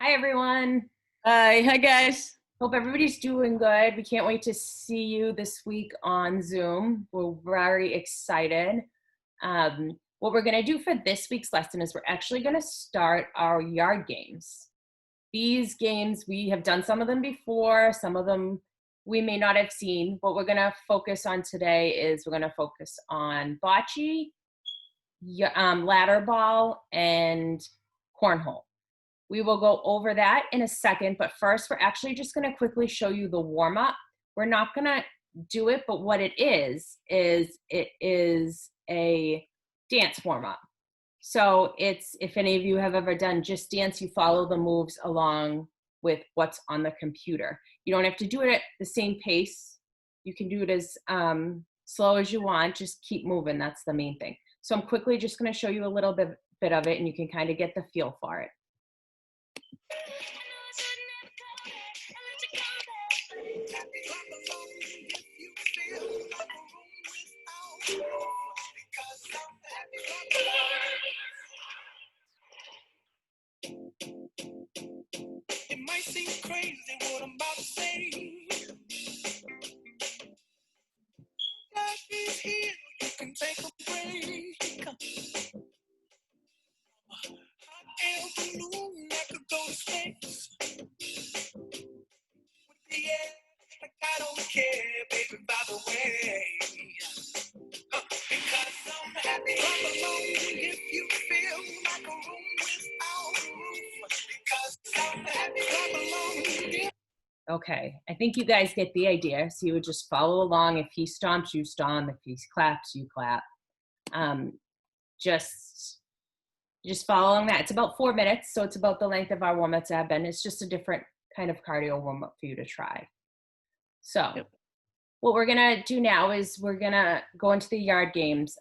Hi, everyone. Hi guys. Hope everybody's doing good. We can't wait to see you this week on Zoom. We're very excited. What we're going to do for this week's lesson is we're actually going to start our yard games. These games, we have done some of them before, some of them we may not have seen. What we're going to focus on today is we're going to focus on bocce, ladder ball, and cornhole. We will go over that in a second, but first we're actually just going to quickly show you the warm-up. We're not going to do it, but what it is a dance warm-up. So it's, if any of you have ever done Just Dance, you follow the moves along with what's on the computer. You don't have to do it at the same pace. You can do it as slow as you want. Just keep moving. That's the main thing. So I'm quickly just going to show you a little bit of it, and you can kind of get the feel for it. It might seem crazy what I'm about to say. Life is here, you can take a break. Hot air balloon, I could go to space. With the air, like I don't care, baby, by the way. Because I'm happy. Clap along if you feel like a room without a roof. Because I'm happy. Clap along. Okay, I think you guys get the idea. So you would just follow along. If he stomps, you stomp. If he claps, you clap. Just follow along that. It's about 4 minutes, so it's about the length of our warm-ups have been. It's just a different kind of cardio warm-up for you to try. So what we're gonna do now is we're gonna go into the yard games.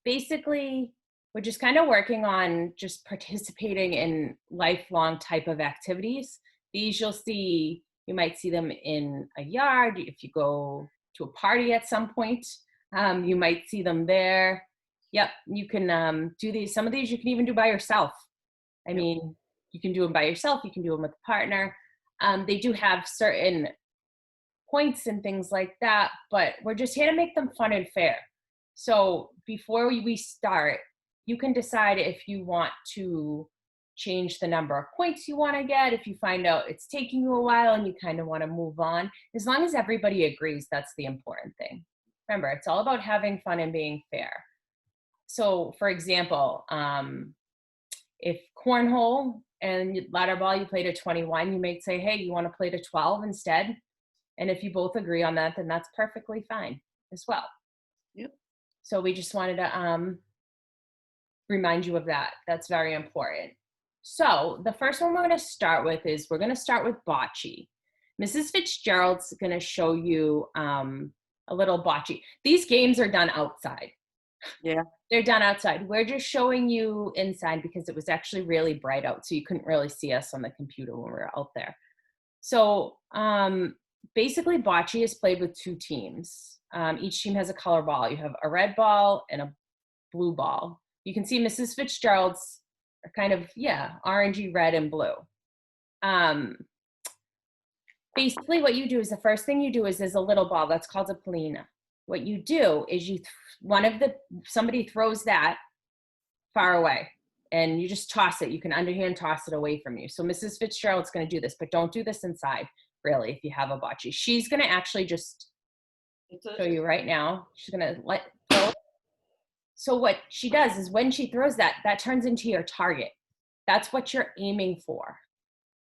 Basically, we're just kind of working on just participating in lifelong type of activities. These you might see them in a yard. If you go to a party at some point, you might see them there. Yep, you can do these. Some of these you can even do by yourself. I mean, you can do them by yourself. You can do them with a partner. They do have certain points and things like that, but we're just here to make them fun and fair. So before we start, you can decide if you want to change the number of points you want to get. If you find out it's taking you a while and you kind of want to move on, as long as everybody agrees, that's the important thing. Remember, it's all about having fun and being fair. So for example, if cornhole and ladder ball, you play to 21, you might say, hey, you want to play to 12 instead? And if you both agree on that, then that's perfectly fine as well. Yep. So we just wanted to remind you of that. That's very important. So the first one we're going to start with is we're going to start with bocce. Mrs. Fitzgerald's going to show you a little bocce. These games are done outside. Yeah. They're done outside. We're just showing you inside because it was actually really bright out, so you couldn't really see us on the computer when we were out there. So basically, bocce is played with two teams. Each team has a color ball. You have a red ball and a blue ball. You can see Mrs. Fitzgerald's are kind of, orangey, red, and blue. Basically, what you do is the first thing you do is there's a little ball that's called a palina. What you do is somebody throws that far away, and you just toss it. You can underhand toss it away from you. So Mrs. Fitzgerald's going to do this, but don't do this inside, really, if you have a bocce. She's going to actually just show you right now. She's going to throw it. So what she does is when she throws that turns into your target. That's what you're aiming for.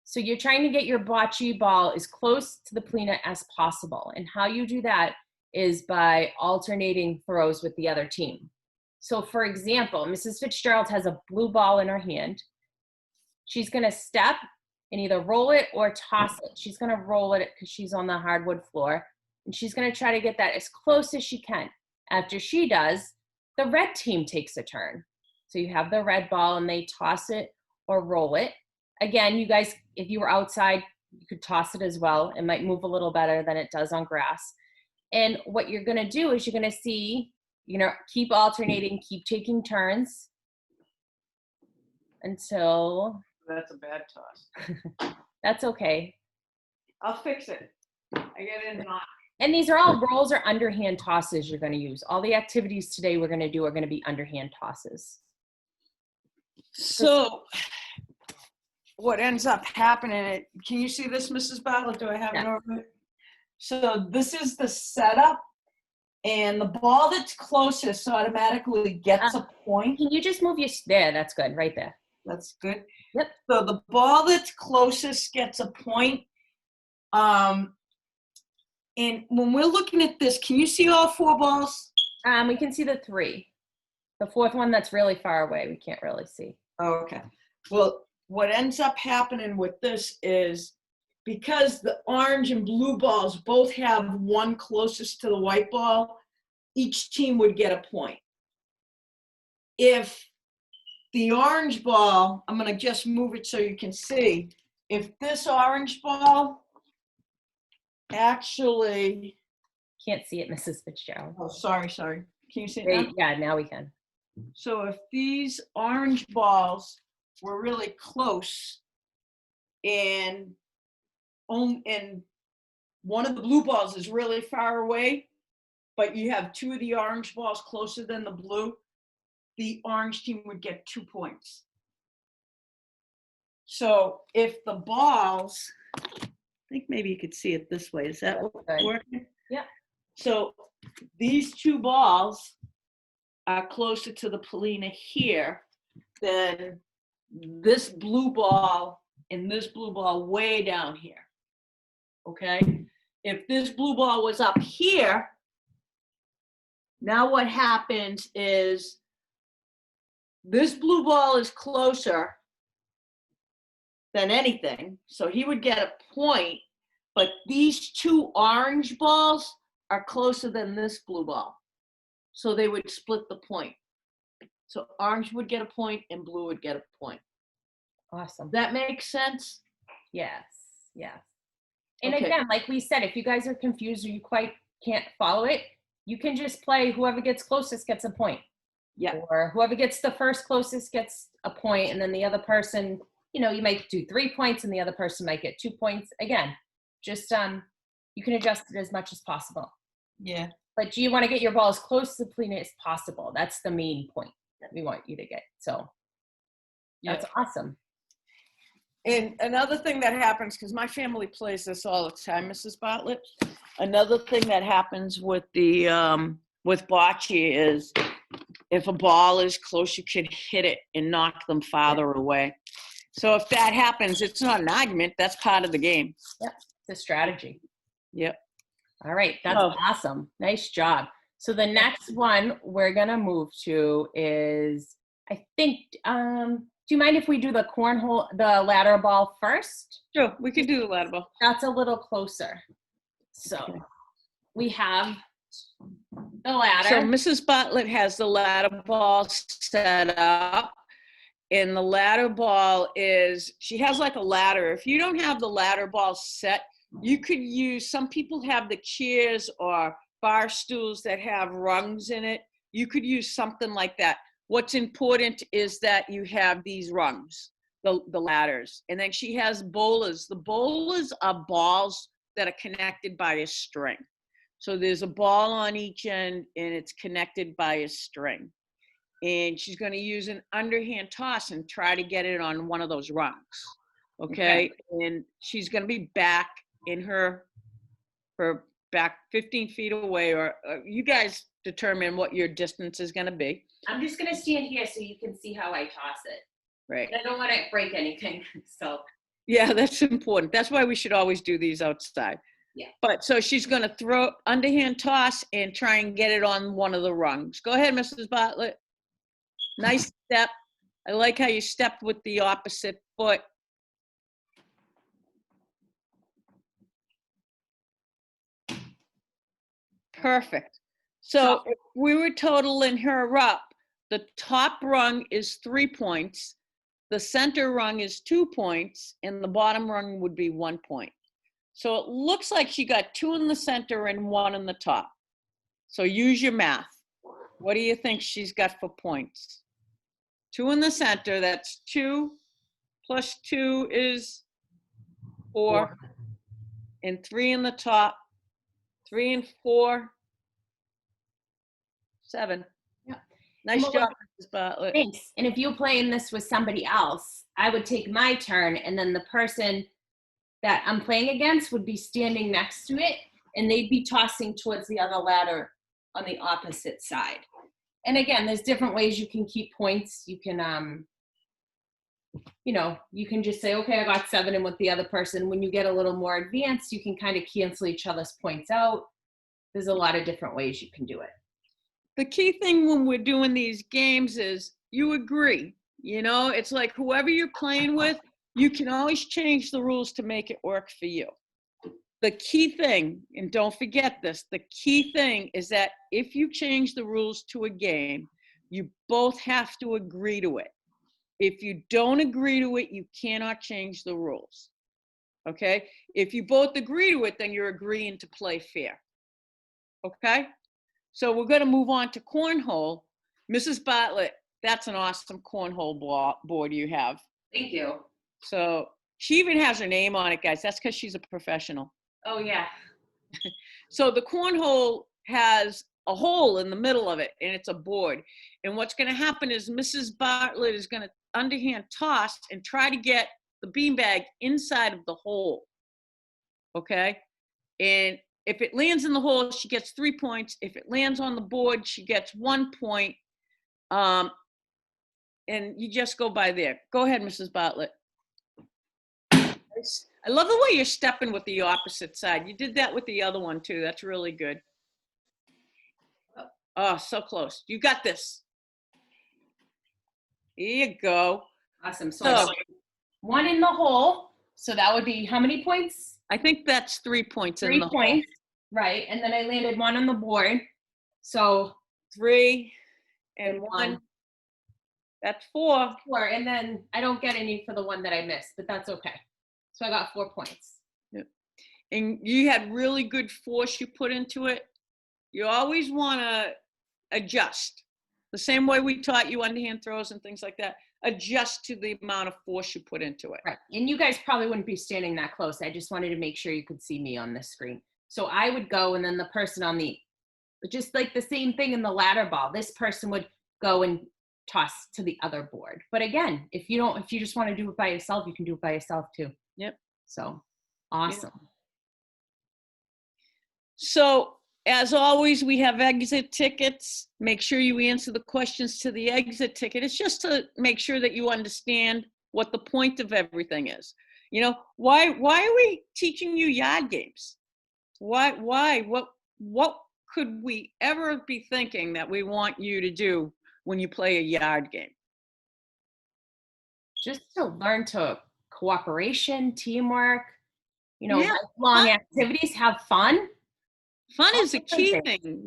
So you're trying to get your bocce ball as close to the palina as possible. And how you do that is by alternating throws with the other team. So for example, Mrs. Fitzgerald has a blue ball in her hand. She's going to step and either roll it or toss it. She's going to roll it because she's on the hardwood floor. And she's going to try to get that as close as she can. After she does, the red team takes a turn. So you have the red ball and they toss it or roll it. Again, you guys, if you were outside, you could toss it as well. It might move a little better than it does on grass. And what you're going to do is you're going to see, keep alternating, keep taking turns until That's a bad toss. That's okay. I'll fix it. I get it not. And these are all rolls or underhand tosses you're going to use. All the activities today we're going to do are going to be underhand tosses. So what ends up happening, can you see this, Mrs. Bartlett? Do I have it Yeah. over it? So this is the setup, and the ball that's closest automatically gets a point. Can you just move your, there, that's good, right there. That's good. Yep. So the ball that's closest gets a point. And when we're looking at this, can you see all four balls? We can see the three. The fourth one that's really far away, we can't really see. Oh, okay. Well, what ends up happening with this is because the orange and blue balls both have one closest to the white ball, each team would get a point. If the orange ball, I'm going to just move it so you can see, if this orange ball actually, Can't see it, Mrs. Fitzgerald. oh, sorry. Can you see it now? Wait, yeah, now we can. So if these orange balls were really close and one of the blue balls is really far away, but you have two of the orange balls closer than the blue, the orange team would get 2 points. So if the balls, I think maybe you could see it this way. Is that Good. working? Yeah. So these two balls are closer to the Polina here than this blue ball and this blue ball way down here. Okay? If this blue ball was up here, now what happens is this blue ball is closer than anything, so he would get a point, but these two orange balls are closer than this blue ball. So they would split the point. So orange would get a point and blue would get a point. Awesome. Does that make sense? Yes, yes. And Okay. again, like we said, if you guys are confused or you quite can't follow it, you can just play whoever gets closest gets a point. Yeah. Or whoever gets the first closest gets a point, and then the other person, you know, you might do 3 points and the other person might get 2 points. Again, just you can adjust it as much as possible. Yeah. But do you want to get your ball as close to the Polina as possible? That's the main point that we want you to get. So that's awesome. And another thing that happens, because my family plays this all the time, Mrs. Bartlett, another thing that happens with the with bocce is if a ball is close, you can hit it and knock them farther away. So if that happens, it's not an argument. That's part of the game. Yep, it's a strategy. Yep. All right, that's awesome. Nice job. So the next one we're gonna move to is, I think, do you mind if we do the cornhole, the ladder ball first? Sure, we could do the ladder ball. That's a little closer. So Okay. we have the ladder. So Mrs. Bartlett has the ladder ball set up. And the ladder ball is, she has like a ladder. If you don't have the ladder ball set, you could use, some people have the chairs or bar stools that have rungs in it. You could use something like that. What's important is that you have these rungs, the ladders. And then she has bowlers. The bowlers are balls that are connected by a string. So there's a ball on each end and it's connected by a string. And she's going to use an underhand toss and try to get it on one of those rungs. Okay. And she's going to be back in her back 15 feet away, or you guys determine what your distance is going to be. I'm just gonna stand here so you can see how I toss it. Right. I don't want to break anything, so. Yeah, that's important. That's why we should always do these outside. Yeah. But so she's going to throw underhand toss and try and get it on one of the rungs. Go ahead, Mrs. Bartlett. Nice step. I like how you stepped with the opposite foot. Perfect. So if we were totaling her up, the top rung is 3 points, the center rung is 2 points, and the bottom rung would be 1 point. So it looks like she got 2 in the center and 1 in the top. So use your math. What do you think she's got for points? 2 in the center, that's 2, plus 2 is 4. And 3 in the top. 3 and 4, 7. Yeah. Nice Well, job, Mrs. Bartlett. Thanks. And if you're playing this with somebody else, I would take my turn, and then the person that I'm playing against would be standing next to it, and they'd be tossing towards the other ladder on the opposite side. And again, there's different ways you can keep points. You can, you can just say, okay, I got 7, and with the other person, when you get a little more advanced, you can kind of cancel each other's points out. There's a lot of different ways you can do it. The key thing when we're doing these games is you agree. It's like whoever you're playing with, you can always change the rules to make it work for you. The key thing, and don't forget this, the key thing is that if you change the rules to a game, you both have to agree to it. If you don't agree to it, you cannot change the rules. Okay? If you both agree to it, then you're agreeing to play fair. Okay? So we're going to move on to cornhole. Mrs. Bartlett, that's an awesome cornhole board you have. Thank you. So she even has her name on it, guys. That's because she's a professional. Oh, yeah. So the cornhole has a hole in the middle of it, and it's a board. And what's going to happen is Mrs. Bartlett is going to underhand toss and try to get the beanbag inside of the hole. Okay? And if it lands in the hole, she gets 3 points. If it lands on the board, she gets 1 point. And you just go by there. Go ahead, Mrs. Bartlett. I love the way you're stepping with the opposite side. You did that with the other one too. That's really good. Oh, so close. You got this. There you go. Awesome. So 1 in the hole. So that would be how many points? I think that's 3 points. 3 points. Right. And then I landed 1 on the board. So 3 and 1. That's 4. 4. And then I don't get any for the one that I missed, but that's okay. So I got 4 points. Yep. And you had really good force you put into it. You always want to adjust. The same way we taught you underhand throws and things like that. Adjust to the amount of force you put into it. Right. And you guys probably wouldn't be standing that close. I just wanted to make sure you could see me on this screen. So I would go, and then the person on the, just like the same thing in the ladder ball, this person would go and toss to the other board. But again, if you just want to do it by yourself, you can do it by yourself too. Yep. So awesome. Yep. So as always, we have exit tickets. Make sure you answer the questions to the exit ticket. It's just to make sure that you understand what the point of everything is. Why are we teaching you yard games? Why? What could we ever be thinking that we want you to do when you play a yard game? Just to learn to cooperation, teamwork, Yeah. lifelong activities, have fun. Fun is a key thing,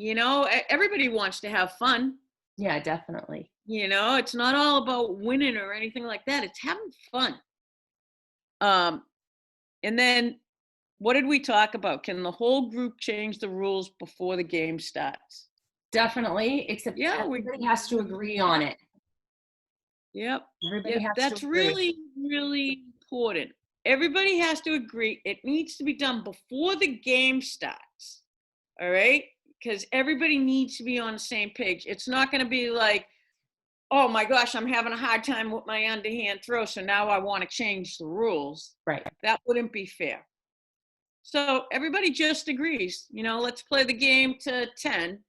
everybody wants to have fun. Yeah, definitely. It's not all about winning or anything like that. It's having fun. And then what did we talk about? Can the whole group change the rules before the game starts? Definitely, except everybody has to agree on it. Yep. Everybody has that's to agree. really, really important. Everybody has to agree. It needs to be done before the game starts. All right? Because everybody needs to be on the same page. It's not going to be like, oh my gosh, I'm having a hard time with my underhand throw, so now I want to change the rules. Right. That wouldn't be fair. So everybody just agrees, let's play the game to 10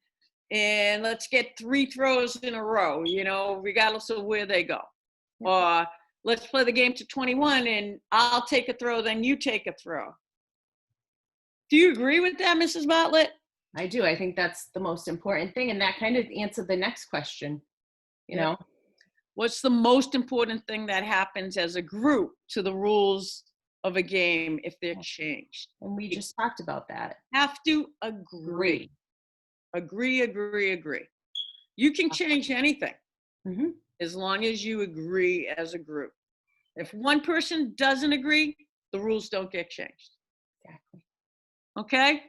and let's get 3 throws in a row, regardless of where they go. Or let's play the game to 21 and I'll take a throw, then you take a throw. Do you agree with that, Mrs. Bartlett? I do. I think that's the most important thing. And that kind of answered the next question, What's the most important thing that happens as a group to the rules of a game if they're changed? And we just talked about that. Have to agree. Agree. You can change anything as long as you agree as a group. If one person doesn't agree, the rules don't get changed. Exactly. Okay?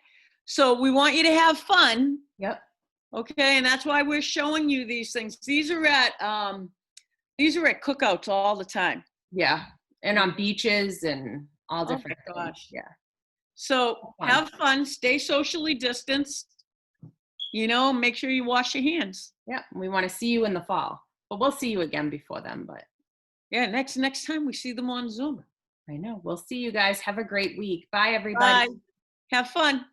So we want you to have fun. Yep. Okay, and that's why we're showing you these things. These are at cookouts all the time. Yeah. and on beaches and all Oh different my things. gosh. Yeah. So Fun. have fun, stay socially distanced, make sure you wash your hands. Yeah. We want to see you in the fall, but we'll see you again before then. But Yeah, next time we see them on Zoom. I know. We'll see you guys. Have a great week. Bye, everybody. Bye. Have fun.